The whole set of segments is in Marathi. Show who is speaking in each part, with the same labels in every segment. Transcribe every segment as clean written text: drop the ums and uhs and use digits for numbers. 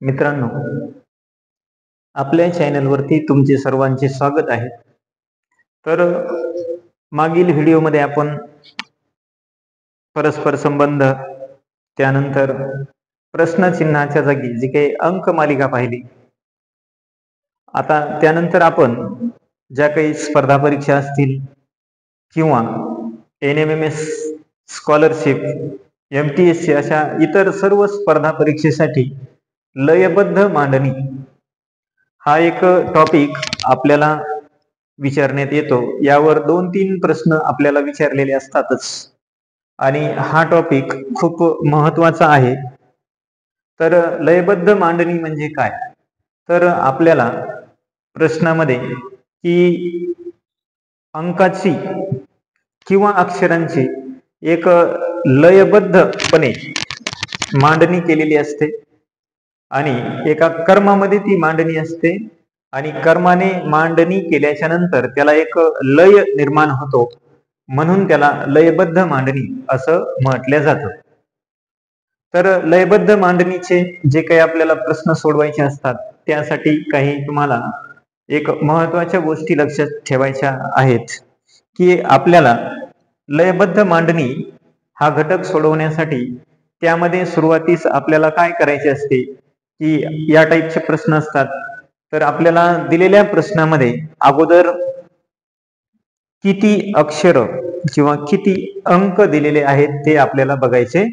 Speaker 1: मित्रांनो, आपल्या चॅनलवरती तुमचे सर्वांचे स्वागत आहे. तर मागील व्हिडिओमध्ये आपण परस्पर संबंध, त्यानंतर प्रश्नचिन्हाच्या जागी जी काही अंक मालिका पाहिली. आता त्यानंतर आपण ज्या काही स्पर्धा परीक्षा असतील किंवा NMMS स्कॉलरशिप, MTSC अशा इतर सर्व स्पर्धा परीक्षेसाठी लयबद्ध मांडणी हा एक टॉपिक आपल्याला विचारण्यात येतो. यावर 2-3 प्रश्न आपल्याला विचारलेले असतातच आणि हा टॉपिक खूप महत्वाचा आहे. तर लयबद्ध मांडणी म्हणजे काय? तर आपल्याला प्रश्नामध्ये की अंकाची किंवा अक्षरांची एक लयबद्धपणे मांडणी केलेली असते आणि एका कर्मामध्ये ती मांडणी असते आणि कर्माने मांडणी केल्याच्या नंतर त्याला एक लय निर्माण होतो, म्हणून त्याला लयबद्ध मांडणी असं म्हटलं जातं. तर लयबद्ध मांडणीचे जे काही आपल्याला प्रश्न सोडवायचे असतात त्यासाठी काही तुम्हाला एक महत्वाच्या गोष्टी लक्षात ठेवायच्या आहेत की आपल्याला लयबद्ध मांडणी हा घटक सोडवण्यासाठी त्यामध्ये सुरुवातीस आपल्याला काय करायचे असते की या टाईपचे प्रश्न असतात. तर आपल्याला दिलेल्या प्रश्नामध्ये अगोदर किती अक्षर किंवा किती अंक दिलेले आहेत ते आपल्याला बघायचे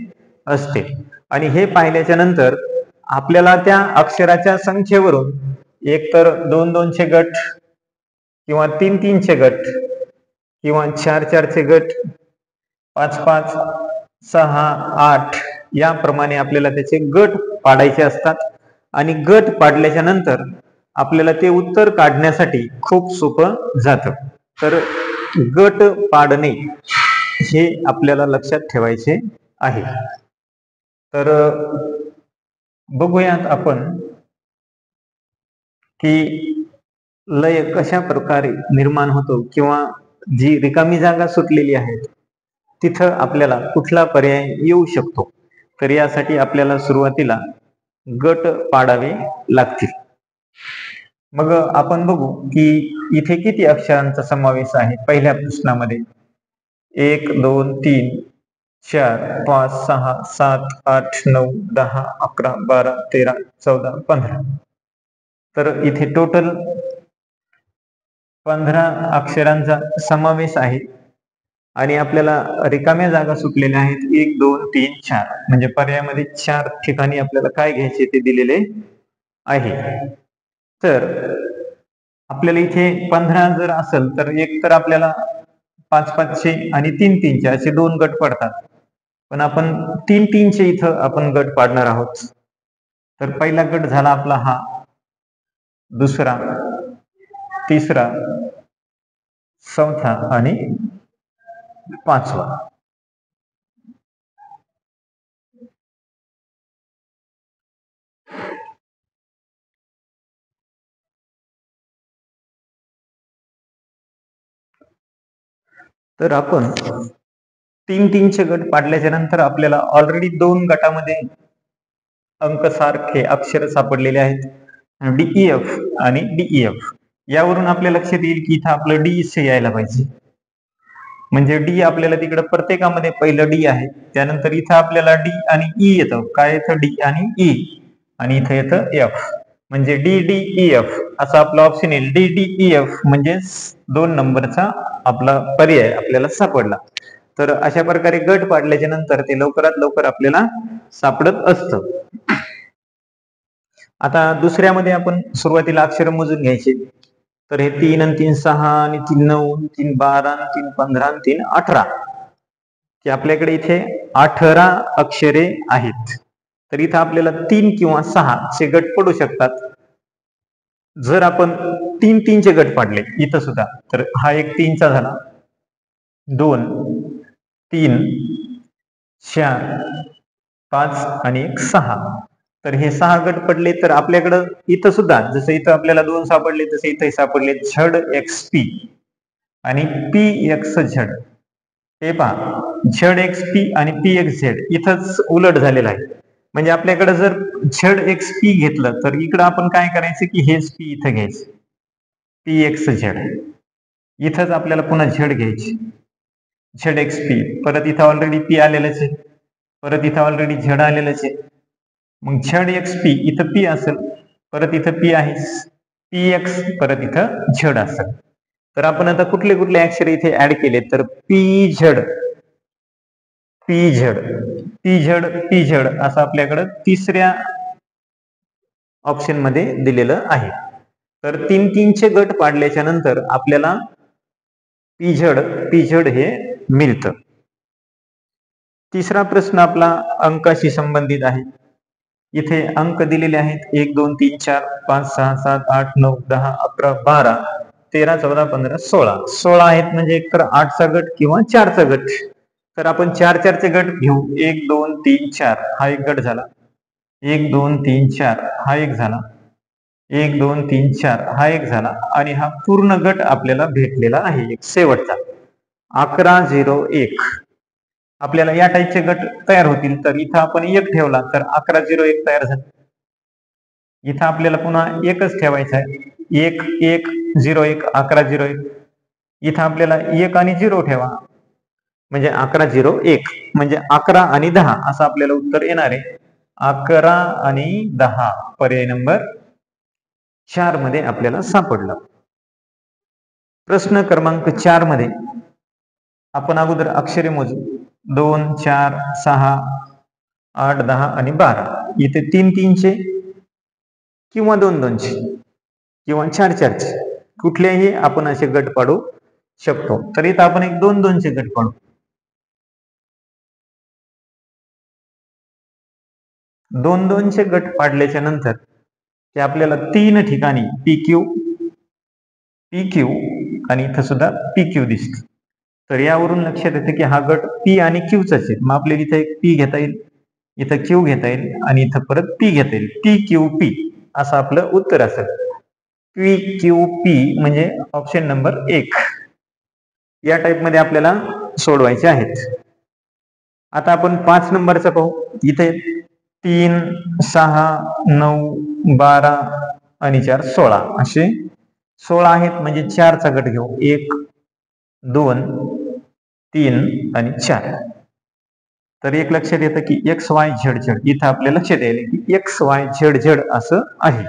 Speaker 1: असते आणि हे पाहिल्याच्या नंतर आपल्याला त्या अक्षराच्या संख्येवरून एकतर 2-2 चे गट किंवा 3-3 चे गट किंवा 4-4 चे गट, 5-5, 6-8 याप्रमाणे आपल्याला त्याचे गट पाडायचे असतात आणि गट पाडल्याच्या नंतर आपल्याला ते उत्तर काढण्यासाठी खूप सोपं जातं. तर गट पाडणे हे आपल्याला लक्षात ठेवायचे आहे. तर बघूयात आपण की लय कशा प्रकारे निर्माण होतो किंवा जी रिकामी जागा सुटलेली आहे तिथं आपल्याला कुठला पर्याय येऊ शकतो. तर यासाठी आपल्याला सुरुवातीला गट पाडावे लागतील. मग आपण बघू की इथे किती अक्षरांचा समावेश आहे. पहिल्या प्रश्नामध्ये 1, 2, 3, 4, 5, 6, 7, 8, 9, 10, 11, 12, 13, 14, 15. तर इथे टोटल 15 अक्षरांचा समावेश आहे आणि आपल्याला रिकाम्या जागा सुटलेल्या आहेत 1, 2, 3, 4. म्हणजे पर्यायामध्ये 4 ठिकाणी आपल्याला काय घ्यायचे ते दिलेले आहे. तर आपल्याला इथे 15 जर असेल तर एक तर आपल्याला 5-5 चे आणि 3-3 चे असे 2 गट पडतात, पण आपण 3-3 चे इथं आपण गट पाडणार आहोत. तर पहिला गट झाला आपला हा, दुसरा, तिसरा, चौथा आणि 5वा. तर आपण 3-3 चे गट पाडल्याच्या नंतर आपल्याला ऑलरेडी 2 गटामध्ये अंक सारखे अक्षर सापडलेले आहेत, DEF आणि DEF. यावरून आपल्या लक्षात येईल की इथं आपलं डी इथे यायला पाहिजे. म्हणजे डी आपल्याला तिकडे प्रत्येकामध्ये पहिलं डी आहे, त्यानंतर इथं आपल्याला डी आणि ई येतं. काय येतं? डी आणि ई, आणि इथं येतं एफ. म्हणजे DDEF असा आपला ऑप्शन येईल. DDEF म्हणजे 2 नंबरचा आपला पर्याय आपल्याला सापडला. तर अशा प्रकारे गट पाडल्याच्या नंतर ते लवकरात लवकर आपल्याला सापडत असतं. आता दुसऱ्यामध्ये आपण सुरुवातीला अक्षर मोजून घ्यायचे. तर हे 3 आणि 3 6 आणि 3 9, 3 12 आणि 3 15 आणि 3 18, की आपल्याकडे इथे 18 अक्षरे आहेत. तर इथं आपल्याला 3 किंवा 6 चे गट पडू शकतात. जर आपण 3-3 चे गट पाडले इथं सुद्धा, तर हा एक 3 चा झाला, 2, 3, 4, 5 आणि एक 6. तर हे 6 गट पडले. तर आपल्याकडं इथं सुद्धा जसं इथं आपल्याला 2 सापडले तसे इथं सापडले ZXP आणि PXZ. हे पहा, ZXP आणि PXZ इथंच उलट झालेलं आहे. म्हणजे आपल्याकडे जर झेड एक्स पी घेतलं तर इकडं आपण काय करायचं की हेच पी इथं घ्यायचं, पी एक्स झेड. इथंच आपल्याला पुन्हा झेड घ्यायची, झेड एक्स पी. परत इथं ऑलरेडी पी आलेलंच आहे, परत इथं ऑलरेडी झेड आलेलंच आहे. मग झेड एक्स पी इथं पी असेल, परत इथं पी आहे, पी एक्स, परत इथं झेड असेल. तर आपण आता कुठले कुठले अक्षर इथे ऍड केले तर P Z, P Z, P Z, P Z असं आपल्याकडं तिसऱ्या ऑप्शन मध्ये दिलेलं आहे. तर 3-3चे गट पाडल्याच्या नंतर आपल्याला पी झेड हे मिळतं. तिसरा प्रश्न आपला अंकाशी संबंधित आहे. इथे अंक दिलेले आहेत 1 2 3 4 5 6 7 8 9 10 11 12 13 14 15 16. 16 आहेत म्हणजे एकतर 8चा गट किंवा 4चा गट. तर आपण 4-4चे गट घेऊ. 1 2 3 4 हा एक गट झाला, 1 2 3 4 हा एक झाला, 1 2 3 4 हा एक झाला आणि हा पूर्ण गट आपल्याला भेटलेला आहे एक शेवटचा 11 0 1. आपल्याला या टाईपचे गट तयार होतील. तर इथं आपण 1 ठेवला तर 11 0 1 तयार झाला. इथं आपल्याला पुन्हा एकच ठेवायचा आहे, 1 1 0 1 11 0 1. इथं आपल्याला 1 आणि 0 ठेवा म्हणजे 11 0 1 म्हणजे 11 आणि 10 असं आपल्याला उत्तर येणार आहे. 11 आणि 10 पर्याय नंबर 4 मध्ये आपल्याला सापडलं. प्रश्न क्रमांक 4 मध्ये आपण अगोदर अक्षरे मोजू. 2 4 6 8 10 आणि 12. इथे 3-3चे किंवा 2-2चे किंवा 4-4चे कुठलेही आपण असे गट पाडू शकतो. तर इथं आपण एक 2-2चे गट पाडू. 2-2चे गट पाडल्याच्या नंतर ते आपल्याला 3 ठिकाणी पी क्यू, पी क्यू आणि इथं सुद्धा पी क्यू दिसत. तर यावरून लक्षात येतं की हा गट पी आणि क्यूचाच आहे. मग आपल्याला इथं एक पी घेता येईल, इथं क्यू घेता येईल आणि इथं परत पी घेता येईल. पी क्यू पी असं आपलं उत्तर असेल. पी क्यू पी म्हणजे ऑप्शन नंबर 1. या टाईप मध्ये आपल्याला सोडवायचे आहेत. आता आपण 5 नंबरचा पाहू. इथे 3 6 9 12 आणि 4 16 असे 16 आहेत म्हणजे 4चा गट घेऊ. 1 2 3 आणि 4. तर एक लक्षात येतं की एक्स वाय झेड झेड. इथं आपल्या लक्षात येईल की एक्स वाय झेड झेड असं आहे.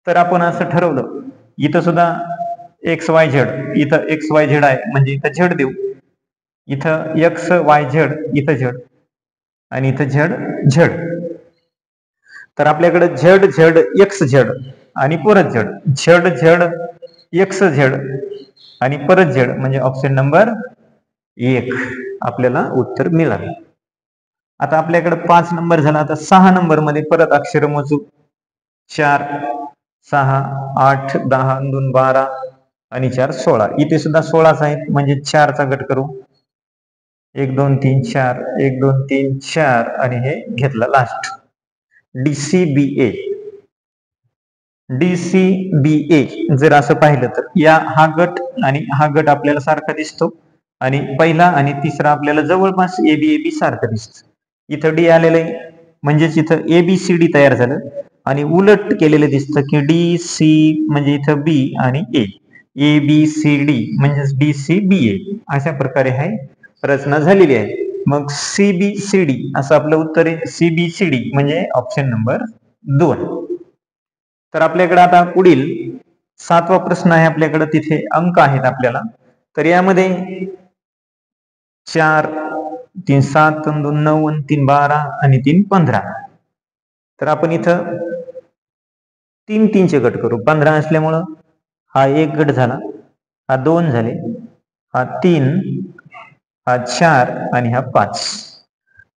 Speaker 1: तर आपण असं ठरवलं, इथं सुद्धा एक्स वाय झेड, इथं एक्स वाय झेड आहे म्हणजे इथं झेड देऊ. इथं एक्स वाय झेड, इथं झेड आणि इथं झेड झेड. तर आपल्याकडे झेड झेड एक्स झेड आणि परत Z, Z Z x Z आणि परत झेड म्हणजे ऑप्शन नंबर 1 आपल्याला उत्तर मिळालं. आता आपल्याकडे 5 नंबर झाला. आता 6 नंबर मध्ये परत अक्षर मोजू. 4 6 8 10 2 12 आणि 4 16. इथे सुद्धा 16च आहेत म्हणजे 4चा गट करू. 1 2 3 4 1 2 3 4 आणि हे घेतला लास्ट DCBA. DCBA जर असं पाहिलं तर हा गट आणि हा गट आपल्याला सारखा दिसतो आणि पहिला आणि तिसरा आपल्याला जवळपास ABAB सारखं दिसतं. इथं डी आलेलं आहे म्हणजेच इथं ABCD तयार झालं आणि उलट केलेलं दिसतं की DC म्हणजे इथं B आणि A, ABCD म्हणजेच DCBA अशा प्रकारे आहे रचना झालेली आहे. मग CBCD असं आपलं उत्तर आहे. CBCD म्हणजे ऑप्शन नंबर 2. तर आपल्याकडे आता पुढील 7वा प्रश्न आहे. आपल्याकडे तिथे अंक आहेत आपल्याला. तर यामध्ये 4 3 7 2 9 3 12 आणि 3 15. तर आपण इथं 3-3चे गट करू. 15 असल्यामुळं हा एक गट झाला, हा 2 झाले, हा 3, हा 4 आणि हा 5.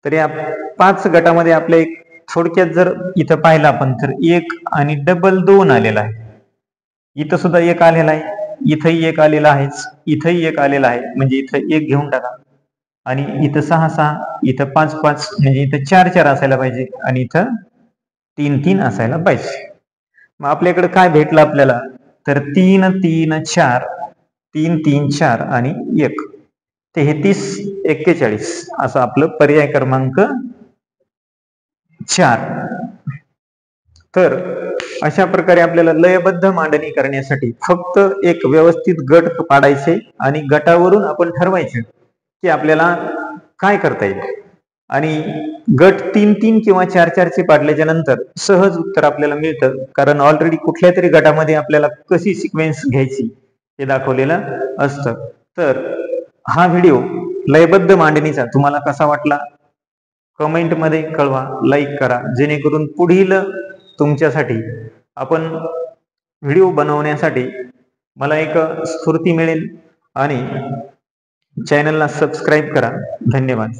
Speaker 1: तर या 5 गटामध्ये आपल्या एक थोडक्यात जर इथं पाहिलं आपण तर 1 आणि डबल 2 आलेला आहे. इथं सुद्धा 1 आलेला आहे, इथंही 1 आलेला आहेच, इथंही 1 आलेला आहे म्हणजे इथं 1 घेऊन टाका. आणि इथं 6 6, इथं 5 5 म्हणजे इथं 4 4 असायला पाहिजे आणि इथं 3 3 असायला पाहिजे. मग आपल्याकडे काय भेटलं आपल्याला तर 3 3 4 3 3 4 आणि 1 33 41 असं आपलं पर्याय क्रमांक 4. तर अशा प्रकारे आपल्याला लयबद्ध मांडणी करण्यासाठी फक्त एक व्यवस्थित गट पाडायचे आणि गटावरून आपण ठरवायचे की आपल्याला काय करता येईल. आणि गट 3-3 किंवा 4-4 चे पाडल्याच्या नंतर सहज उत्तर आपल्याला मिळतं, कारण ऑलरेडी कुठल्या तरी गटामध्ये आपल्याला कशी सिक्वेन्स घ्यायची हे दाखवलेलं असतं. तर हा व्हिडिओ लयबद्ध मांडणीचा तुम्हाला कसा वाटला कमेंट मध्ये कळवा, लाईक करा, जेणेकरून पुढील तुमच्यासाठी आपण व्हिडिओ बनवण्यासाठी मला एक स्फूर्ती मिळेल. आणि चॅनलला सबस्क्राईब करा. धन्यवाद.